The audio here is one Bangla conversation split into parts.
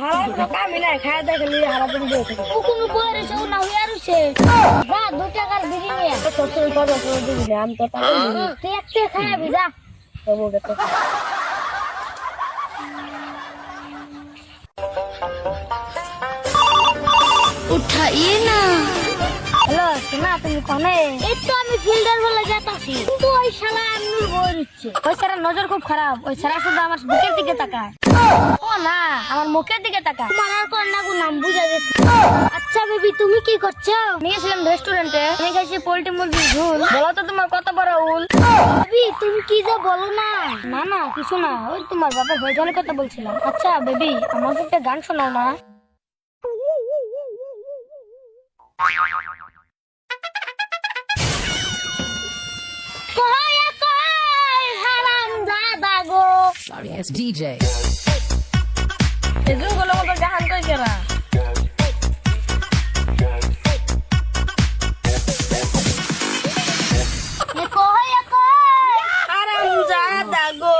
হারাম তো কামি নাই খায় দেখলি হারাম দিন দিয়ে থাকে ও কোনো বইরে সে না হইয়া রইছে যা 2 টাকার বিড়ি নিয়ে তো তুই কত দিবি আমি তো টাকা দিবি তুই একটা খাবি যা তো বলতে তো উঠাইয়ে না হ্যালো শোনা তুমি কোনে এই তো আমি ফিল্ডার বলে যাতাছি কিন্তু ওই শালা আন্নুর বই দিচ্ছে ওই শালা নজর খুব খারাপ ওই শালা শুধু আমার বুকের দিকে তাকায় ও না আমার মুখের দিকে তাকায় তোমার আর কোন না নাম বুঝা গেছে আচ্ছা বেবি তুমি কি করছো নিয়েছিলাম রেস্টুরেন্টে আমি খাইছি পোল্ট্রি মুরগির ঝোল বলো তো তোমার কত বড় উল বেবি তুমি কি যে বলো না না না কিছু না ওই তোমার বাবা ভাইজানের কথা বলছিলাম আচ্ছা বেবি আমাকে একটা গান শোনাও না কয় কয় হারাম দাদা গো Sorry, it's DJ. এজুন গুলো মতো জাহান কই কেরা এ কয় কয় হারাম জাদা গো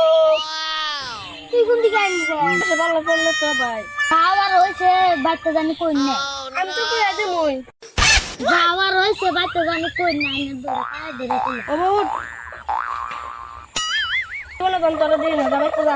তুই কোন দিকে আইছিস ভালো করলে তো ভাই খাওয়ার হইছে বাচ্চা জানি কই না আমি তো কই আছি মই খাওয়ার হইছে বাচ্চা জানি কই না আয় ধরে তুই ও বাবু তোলে কোন তোরা দিই না যাবে তো যা